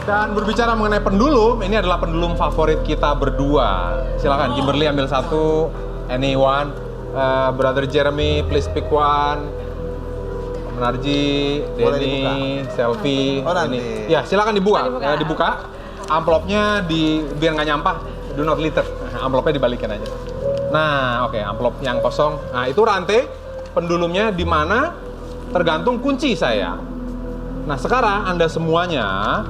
Dan berbicara mengenai pendulum, ini adalah pendulum favorit kita berdua. Silakan Kimberly ambil satu, anyone, Brother Jeremy, please pick one. Narji, Denny, Selfie, ini. Ya, silakan dibuka. Dibuka. Amplopnya biar nggak nyampah, do not litter. Amplopnya dibalikin aja. Nah, oke, amplop yang kosong. Nah, itu rantai pendulumnya di mana tergantung kunci saya. Nah, sekarang Anda semuanya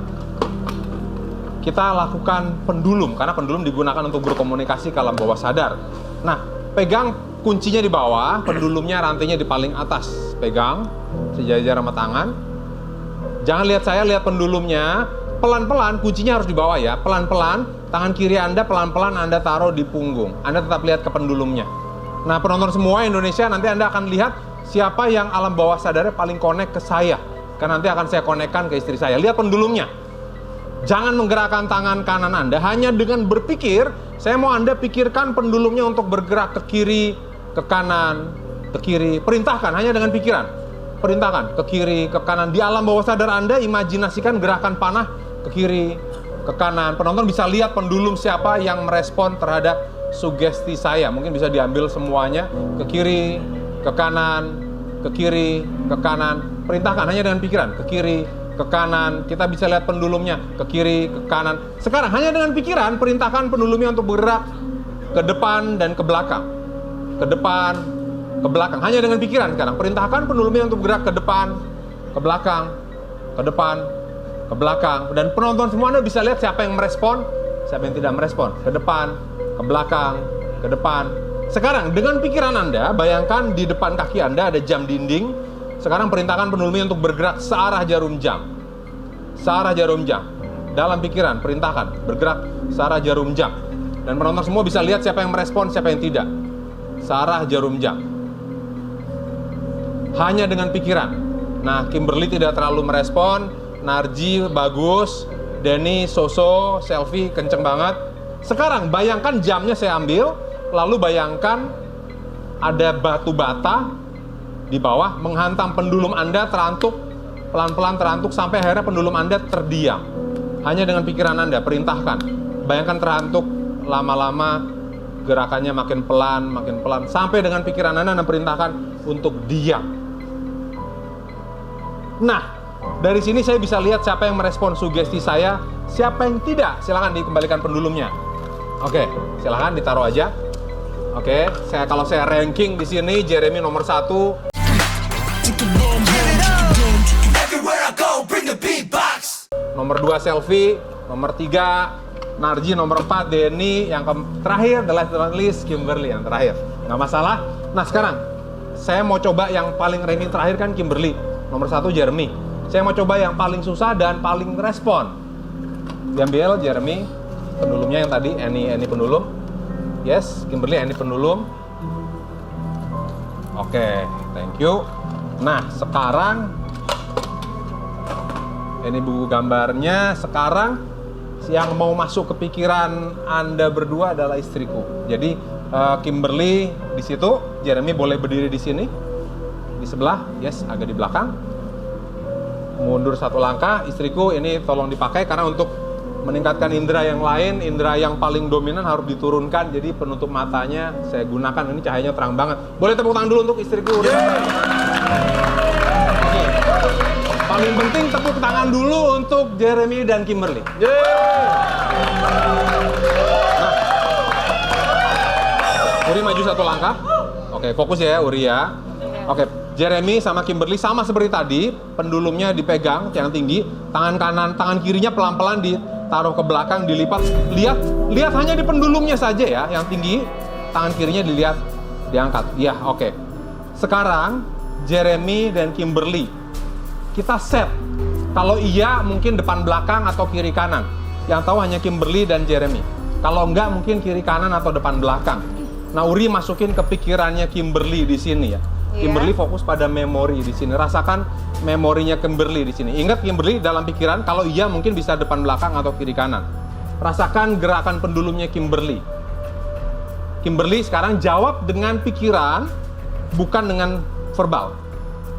kita lakukan pendulum karena pendulum digunakan untuk berkomunikasi ke alam bawah sadar. Nah, pegang kuncinya di bawah, pendulumnya rantainya di paling atas. Pegang sejajar sama tangan. Jangan lihat saya, lihat pendulumnya. Pelan-pelan, kuncinya harus di bawah ya. Pelan-pelan, tangan kiri Anda pelan-pelan Anda taruh di punggung. Anda tetap lihat ke pendulumnya. Nah, penonton semua Indonesia, nanti Anda akan lihat siapa yang alam bawah sadarnya paling connect ke saya. Karena nanti akan saya konekkan ke istri saya. Lihat pendulumnya. Jangan menggerakkan tangan kanan Anda, hanya dengan berpikir, saya mau Anda pikirkan pendulumnya untuk bergerak ke kiri, ke kanan, ke kiri. Perintahkan, hanya dengan pikiran. Perintahkan, ke kiri, ke kanan. Di alam bawah sadar Anda, imajinasikan gerakan panah ke kiri, ke kanan. Penonton bisa lihat pendulum siapa yang merespon terhadap sugesti saya. Mungkin bisa diambil semuanya, ke kiri, ke kanan, ke kiri, ke kanan. Perintahkan, hanya dengan pikiran, ke kiri, ke kanan. Kita bisa lihat pendulumnya ke kiri, ke kanan. Sekarang hanya dengan pikiran, perintahkan pendulumnya untuk bergerak ke depan dan ke belakang. Ke depan, ke belakang. Hanya dengan pikiran sekarang. Perintahkan pendulumnya untuk bergerak ke depan, ke belakang, ke depan, ke belakang. Dan penonton semua Anda bisa lihat siapa yang merespon, siapa yang tidak merespon. Ke depan, ke belakang, ke depan. Sekarang dengan pikiran Anda, bayangkan di depan kaki Anda ada jam dinding. Sekarang perintahkan pendulumnya untuk bergerak searah jarum jam. Searah jarum jam. Dalam pikiran, perintahkan bergerak searah jarum jam. Dan penonton semua bisa lihat siapa yang merespon, siapa yang tidak. Searah jarum jam. Hanya dengan pikiran. Nah, Kimberly tidak terlalu merespon. Narji bagus. Denny, so-so, Selfie, kenceng banget. Sekarang bayangkan jamnya saya ambil. Lalu bayangkan ada batu bata di bawah menghantam pendulum Anda terantuk, pelan-pelan terantuk sampai akhirnya pendulum Anda terdiam. Hanya dengan pikiran Anda, perintahkan. Bayangkan terantuk, lama-lama gerakannya makin pelan, sampai dengan pikiran Anda perintahkan untuk diam. Nah, dari sini saya bisa lihat siapa yang merespon sugesti saya, siapa yang tidak. Silakan dikembalikan pendulumnya. Oke, silakan ditaruh aja. Oke, kalau saya ranking di sini, Jeremy nomor 1. Nomor 2 Selfie, nomor 3 Narji, nomor 4 Denny, yang terakhir the last but not least Kimberly yang terakhir. Nggak masalah. Nah, sekarang saya mau coba yang paling ranking terakhir kan Kimberly, nomor 1 Jeremy. Saya mau coba yang paling susah dan paling respon. Diambil Jeremy pendulumnya yang tadi, any pendulum. Yes, Kimberly ini pendulum. Oke, thank you. Nah, sekarang ini buku gambarnya. Sekarang yang mau masuk ke pikiran Anda berdua adalah istriku. Jadi Kimberly di situ, Jeremy boleh berdiri di sini, di sebelah, yes, agak di belakang. Mundur 1 langkah. Istriku ini tolong dipakai karena untuk meningkatkan indera yang lain, indera yang paling dominan harus diturunkan. Jadi penutup matanya saya gunakan, ini cahayanya terang banget. Boleh tepuk tangan dulu untuk istriku. Oke. Paling penting tepuk tangan dulu untuk Jeremy dan Kimberly. Nah, Uri maju 1 langkah. Oke, fokus ya Uri ya. Oke, Jeremy sama Kimberly sama seperti tadi, pendulumnya dipegang yang tinggi, tangan kirinya pelan-pelan ditaruh ke belakang, dilipat. Lihat hanya di pendulumnya saja ya, yang tinggi, tangan kirinya dilihat, diangkat. Ya, oke. Sekarang Jeremy dan Kimberly, kita set. Kalau iya mungkin depan belakang atau kiri kanan. Yang tahu hanya Kimberly dan Jeremy. Kalau enggak mungkin kiri kanan atau depan belakang. Nah, Uri masukin ke pikirannya Kimberly di sini ya. Kimberly fokus pada memori di sini. Rasakan memorinya Kimberly di sini. Ingat Kimberly dalam pikiran, kalau iya mungkin bisa depan belakang atau kiri kanan. Rasakan gerakan pendulumnya Kimberly. Kimberly sekarang jawab dengan pikiran, bukan dengan verbal.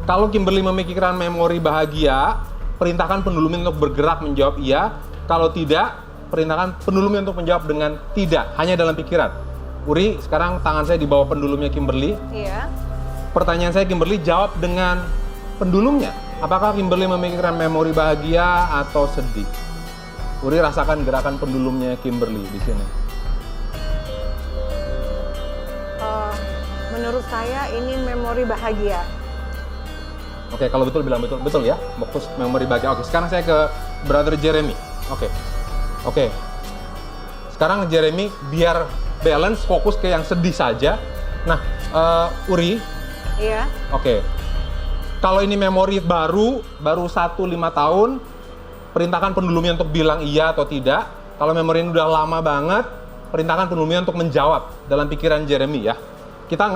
Kalau Kimberly memikirkan memori bahagia, perintahkan pendulumnya untuk bergerak menjawab iya. Kalau tidak, perintahkan pendulumnya untuk menjawab dengan tidak, hanya dalam pikiran. Uri, sekarang tangan saya di bawah pendulumnya Kimberly. Iya. Pertanyaan saya, Kimberly, jawab dengan pendulumnya. Apakah Kimberly memikirkan memori bahagia atau sedih? Uri, rasakan gerakan pendulumnya Kimberly di sini. Menurut saya ini memori bahagia. Oke, kalau betul bilang betul. Betul ya? Fokus memori bahagia. Oke, sekarang saya ke Brother Jeremy. Oke. Sekarang Jeremy biar balance, fokus ke yang sedih saja. Nah, Uri. Iya. Oke. Kalau ini memori baru 1-5 tahun, perintahkan pendulumnya untuk bilang iya atau tidak. Kalau memori ini udah lama banget, perintahkan pendulumnya untuk menjawab dalam pikiran Jeremy ya.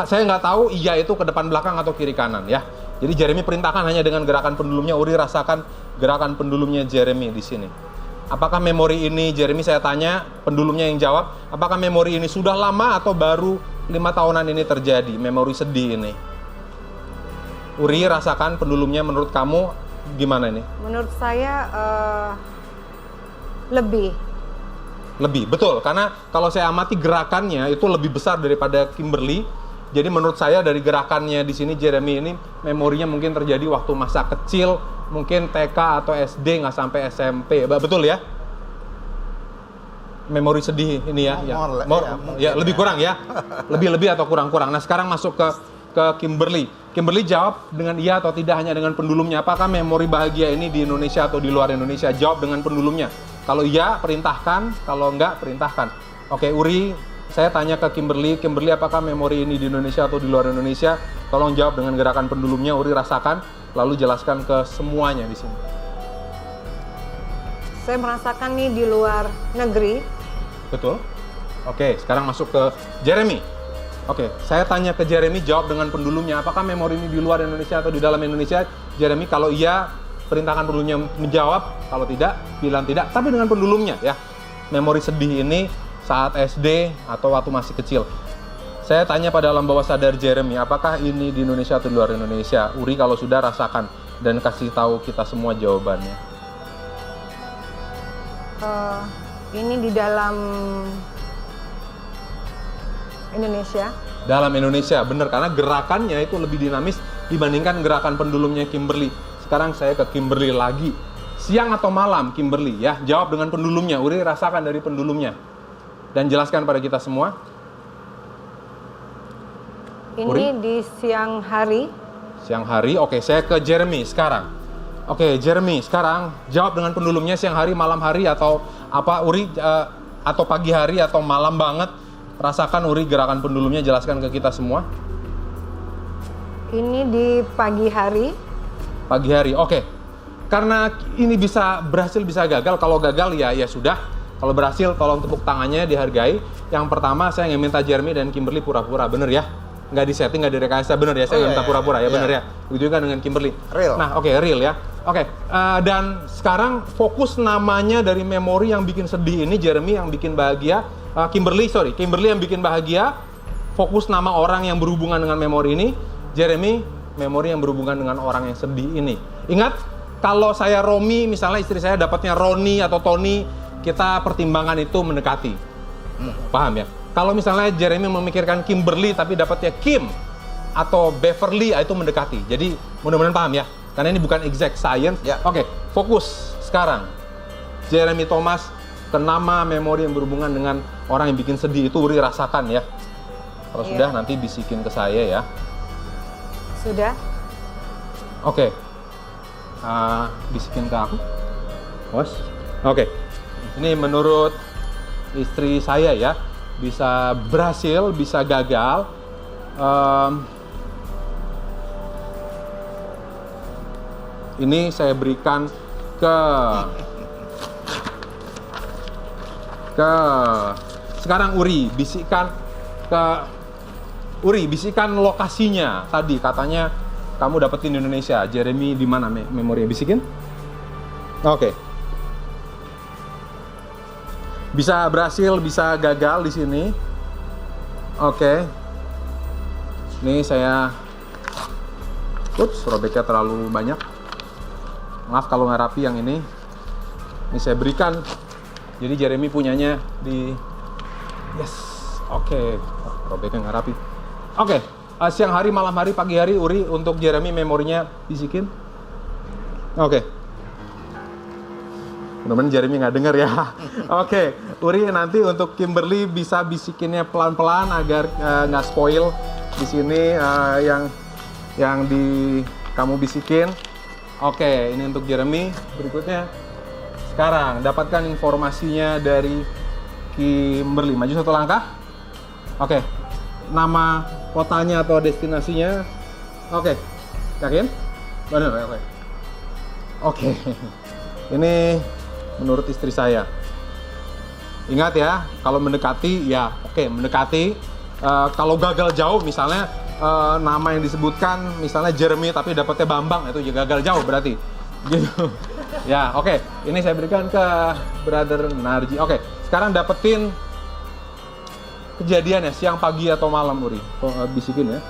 Saya nggak tahu iya itu ke depan belakang atau kiri kanan ya. Jadi Jeremy perintahkan hanya dengan gerakan pendulumnya. Uri, rasakan gerakan pendulumnya Jeremy di sini. Apakah memori ini, Jeremy saya tanya, pendulumnya yang jawab, apakah memori ini sudah lama atau baru 5 tahunan ini terjadi, memori sedih ini? Uri, rasakan pendulumnya, menurut kamu gimana ini? Menurut saya lebih. Lebih, betul. Karena kalau saya amati gerakannya itu lebih besar daripada Kimberly. Jadi menurut saya dari gerakannya di sini Jeremy ini memorinya mungkin terjadi waktu masa kecil, mungkin TK atau SD, nggak sampai SMP. Betul ya? Memori sedih ini ya. Lebih kurang ya. Lebih atau kurang-kurang. Nah, sekarang masuk ke Kimberly. Kimberly jawab dengan iya atau tidak hanya dengan pendulumnya. Apakah memori bahagia ini di Indonesia atau di luar Indonesia? Jawab dengan pendulumnya. Kalau iya, perintahkan. Kalau enggak, perintahkan. Oke, Uri, saya tanya ke Kimberly, apakah memori ini di Indonesia atau di luar Indonesia? Tolong jawab dengan gerakan pendulumnya. Uri, rasakan, lalu jelaskan ke semuanya di sini. Saya merasakan nih di luar negeri. Betul. Oke, sekarang masuk ke Jeremy. Oke, saya tanya ke Jeremy, jawab dengan pendulumnya. Apakah memori ini di luar Indonesia atau di dalam Indonesia? Jeremy, kalau iya, perintahkan pendulumnya menjawab. Kalau tidak, bilang tidak. Tapi dengan pendulumnya ya. Memori sedih ini saat SD atau waktu masih kecil. Saya tanya pada alam bawah sadar Jeremy, apakah ini di Indonesia atau di luar Indonesia? Uri, kalau sudah, rasakan dan kasih tahu kita semua jawabannya. Ini di dalam Indonesia. Dalam Indonesia, benar, karena gerakannya itu lebih dinamis dibandingkan gerakan pendulumnya Kimberly. Sekarang saya ke Kimberly lagi. Siang atau malam, Kimberly ya? Jawab dengan pendulumnya. Uri, rasakan dari pendulumnya. Dan jelaskan pada kita semua. Ini Uri? di siang hari. Siang hari, oke, saya ke Jeremy sekarang. Oke, Jeremy, sekarang jawab dengan pendulumnya siang hari, malam hari, atau apa, Uri, atau pagi hari, atau malam banget. Rasakan, Uri, gerakan pendulumnya, jelaskan ke kita semua. Ini di pagi hari. Pagi hari, oke. Karena ini bisa berhasil, bisa gagal. Kalau gagal, ya sudah. Kalau berhasil, tolong tepuk tangannya, dihargai. Yang pertama, saya ingin minta Jeremy dan Kimberly pura-pura, bener ya? Nggak disetting, nggak direkayasa, bener ya? Saya minta pura-pura ya, bener ya? Begitu juga dengan Kimberly. Real. Nah, oke, real ya. Oke, dan sekarang fokus namanya dari memori yang bikin sedih ini, Jeremy yang bikin bahagia. Kimberly yang bikin bahagia. Fokus nama orang yang berhubungan dengan memori ini. Jeremy, memori yang berhubungan dengan orang yang sedih ini. Ingat, kalau saya Romi, misalnya istri saya dapatnya Roni atau Tony, kita pertimbangan itu mendekati. Paham ya? Kalau misalnya Jeremy memikirkan Kimberly tapi dapatnya Kim atau Beverly, itu mendekati. Jadi mudah-mudahan paham ya. Karena ini bukan exact science. Ya. Oke, fokus sekarang. Jeremy Thomas ke nama memori yang berhubungan dengan orang yang bikin sedih itu, Uri, rasakan ya. Kalau sudah, nanti bisikin ke saya ya. Sudah. Oke. Bisikin ke aku. Oke. Ini menurut istri saya ya, bisa berhasil, bisa gagal. Ini saya berikan ke sekarang Uri, bisikan lokasinya. Tadi katanya kamu dapetin di Indonesia. Jeremy di mana memorinya? Bisikin. Oke. Bisa berhasil, bisa gagal di sini. Oke. Ini saya robeknya terlalu banyak. Maaf kalau nggak rapi yang ini. Ini saya berikan Jadi Jeremy punyanya di... Yes, oke. Robeknya nggak rapi. Oke, siang hari, malam hari, pagi hari, Uri, untuk Jeremy memorinya bisikin. Oke. Mudah-mudahan Jeremy nggak denger ya. Oke, Uri nanti untuk Kimberly bisa bisikinnya pelan-pelan agar nggak spoil di sini yang kamu bisikin. Oke, ini untuk Jeremy. Berikutnya, sekarang dapatkan informasinya dari Kimberly. Maju satu langkah. Oke, nama kotanya atau destinasinya. Oke, yakin? Benar, oke. Oke, ini menurut istri saya. Ingat ya, kalau mendekati, ya oke, mendekati. Kalau gagal jauh, misalnya nama yang disebutkan, misalnya Jeremy tapi dapetnya Bambang, itu juga gagal jauh berarti. Gitu. Ya, oke. Ini saya berikan ke Brother Narji. Oke, sekarang dapetin kejadiannya siang, pagi, atau malam, Uri. Bisikin ya.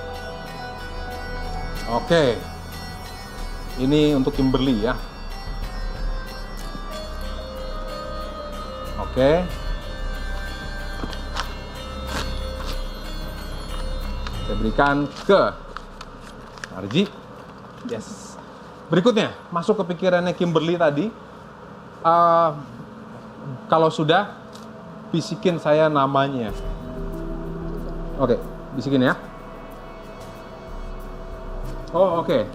Oke. Ini untuk Kimberly ya. Oke. Saya berikan ke Narji. Yes. Berikutnya, masuk ke pikirannya Kimberly tadi. Kalau sudah, bisikin saya namanya. Oke, bisikin ya. Oh, oke.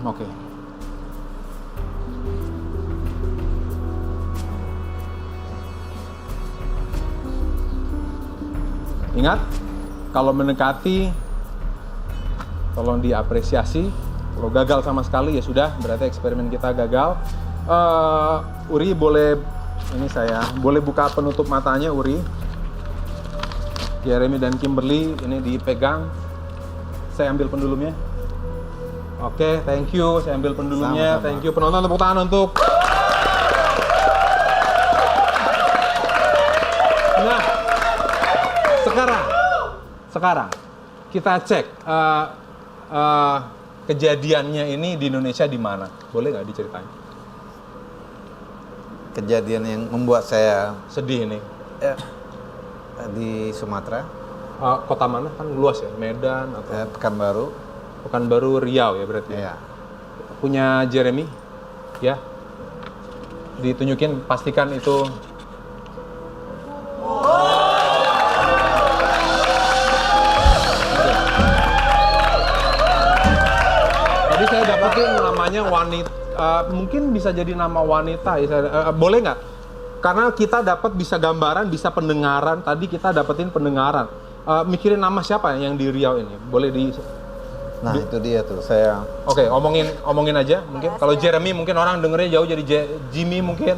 Oke. Ingat, kalau mendekati, tolong diapresiasi. Kalau gagal sama sekali, ya sudah, berarti eksperimen kita gagal. Uri boleh, ini saya, boleh buka penutup matanya, Uri. Jeremy dan Kimberly, ini dipegang. Saya ambil pendulumnya. Oke, thank you. Saya ambil pendulumnya. Sama-sama. Thank you. Penonton, tepuk tangan untuk... Nah, sekarang kita cek kejadiannya ini di Indonesia di mana? Boleh nggak diceritain? Kejadian yang membuat saya Sedih ini. di Sumatera, Kota mana? Kan luas ya, Medan atau Pekanbaru. Pekanbaru, Riau ya berarti. Ya. Punya Jeremy, ya. Ditunjukin, pastikan itu. Tadi saya dapetin namanya wanita, mungkin bisa jadi nama wanita ya. Boleh nggak? Karena kita dapat bisa gambaran, bisa pendengaran. Tadi kita dapetin pendengaran. Mikirin nama siapa yang di Riau ini? Boleh di... Nah, itu dia tuh saya. Oke, omongin aja mungkin. Kalau Jeremy mungkin orang dengernya jauh jadi Jimmy mungkin.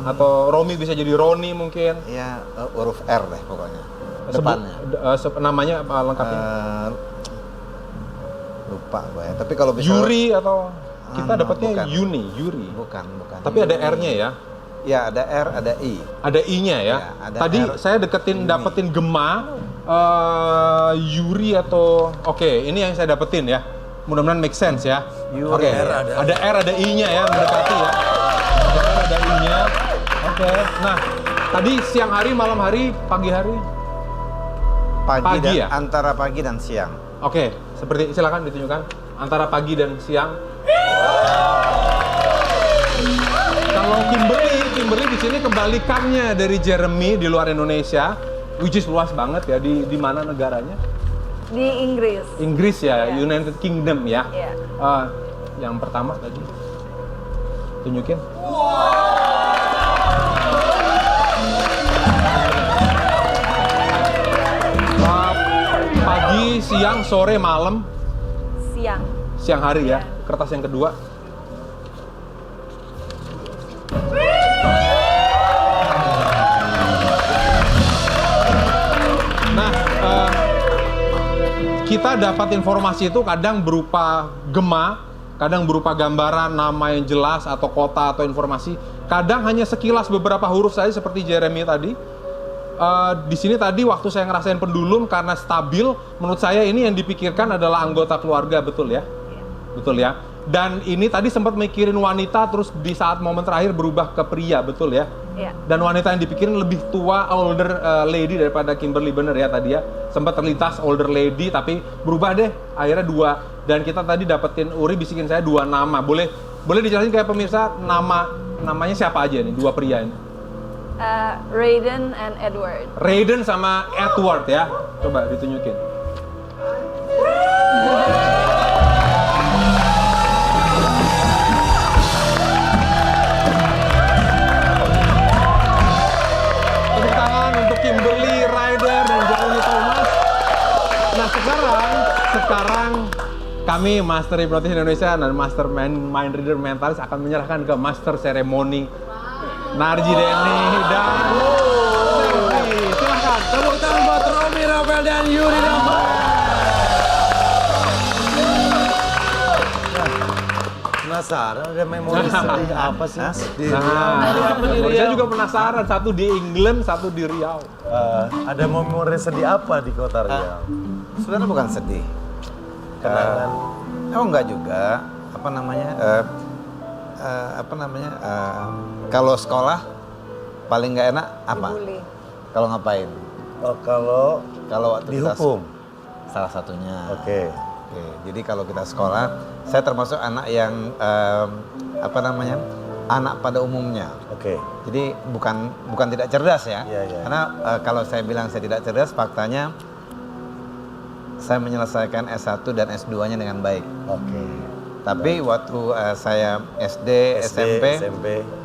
Atau Romi bisa jadi Roni mungkin. Ya, huruf R deh pokoknya. Depannya. Namanya apa lengkapnya? Lupa gue ya. Tapi kalau bisa Yuri atau kita dapatnya bukan. Yuri. Bukan. Tapi ada R-nya ya. Ya, ada R, ada I. Ada I-nya ya. Ya, ada Tadi R, saya dapetin Gema, Yuri atau ini yang saya dapetin ya. Mudah-mudahan make sense ya. Yuri, Oke. Ada R, ada I-nya ya, mendekati ya. Ada R, ada I-nya. Oke. Nah, tadi siang hari, malam hari, pagi hari. Pagi Dan, ya? antara pagi dan siang. Oke, seperti silakan ditunjukkan antara pagi dan siang. Kalau Kimberly di sini kebalikannya dari Jeremy di luar Indonesia, which is luas banget ya. Di mana negaranya? Di Inggris. Inggris ya, Ya. United Kingdom ya. Iya. Yang pertama tadi tunjukin. Pagi, siang, sore, malam, siang hari ya. Kertas yang kedua. Nah, kita dapat informasi itu kadang berupa gema, kadang berupa gambaran, nama yang jelas, atau kota, atau informasi. Kadang hanya sekilas beberapa huruf saja seperti Jeremy tadi. Di sini tadi waktu saya ngerasain pendulum karena stabil, menurut saya ini yang dipikirkan adalah anggota keluarga, betul ya? Betul ya? Dan ini tadi sempat mikirin wanita, terus di saat momen terakhir berubah ke pria, betul ya? Iya. Dan wanita yang dipikirin lebih tua, older lady daripada Kimberly, bener ya tadi ya? Sempat terlintas older lady, tapi berubah deh, akhirnya 2. Dan kita tadi dapetin, Uri bisikin saya 2 nama. Boleh dijelasin kayak pemirsa, namanya siapa aja nih, 2 pria ini? Raiden and Edward. Raiden sama Edward ya, coba ditunjukin. Tepuk tangan untuk Kimberly, Ryder, dan Jeremy Thomas. Nah sekarang kami Master Hipnotis Indonesia dan Master Mind Reader Mentalis akan menyerahkan ke Master Seremoni Narji Denny dan Selfie. Silahkan, tepuk tangan buat Romi Rafael dan Yuri Rafael. Penasaran ada memori sedih apa sih? Saya juga penasaran, satu di England, satu di Riau. Ada memori sedih apa di kota Riau? Sebenarnya bukan sedih. Kenangan. Oh enggak juga. Kalau sekolah paling nggak enak apa? Dibully. Kalau ngapain? Oh, Kalau waktu kita dihukum. salah satunya. Oke. Oke, jadi kalau kita sekolah, saya termasuk anak yang anak pada umumnya. Oke. Jadi bukan tidak cerdas ya. Iya, iya. Karena kalau saya bilang saya tidak cerdas, faktanya saya menyelesaikan S1 dan S2-nya dengan baik. Oke. Tapi waktu saya SD, SMP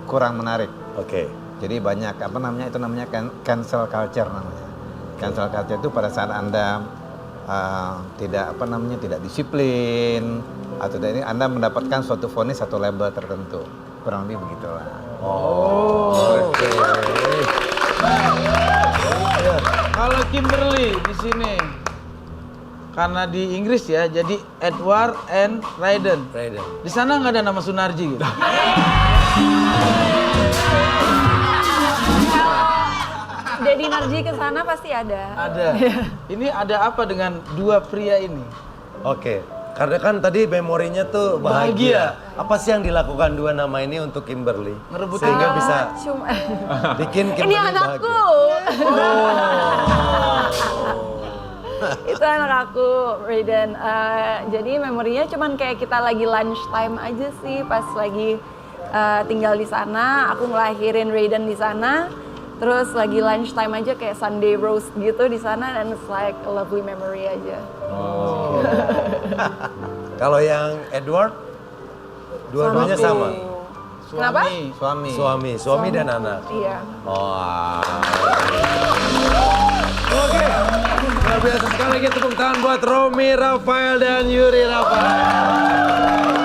kurang menarik. Oke. Jadi banyak itu namanya cancel culture namanya. Cancel culture itu pada saat Anda tidak disiplin atau ini Anda mendapatkan suatu vonis atau label tertentu. Kurang lebih begitulah. Oke. Kalau Kimberly di sini karena di Inggris ya, jadi Edward and Raiden. Di sana nggak ada nama Sunarji gitu. Jadi Narji ke sana pasti ada. Ada. Ini ada apa dengan 2 pria ini? Oke. Karena kan tadi memorinya tuh bahagia. Apa sih yang dilakukan 2 nama ini untuk Kimberly? Ngerebut Sehingga bisa Cuma bikin ini Kimberly anakku. Itu anak aku, Raiden. Jadi memorinya cuman kayak kita lagi lunch time aja sih, pas lagi tinggal di sana. Aku ngelahirin Raiden di sana. Terus lagi lunch time aja kayak Sunday roast gitu di sana, dan it's like a lovely memory aja. Kalau yang Edward, dua-duanya sama. Kenapa? Suami dan anak. Iya. Oke. Luar biasa sekali lagi, tepuk tangan buat Romi Rafael dan Yuri Rafael.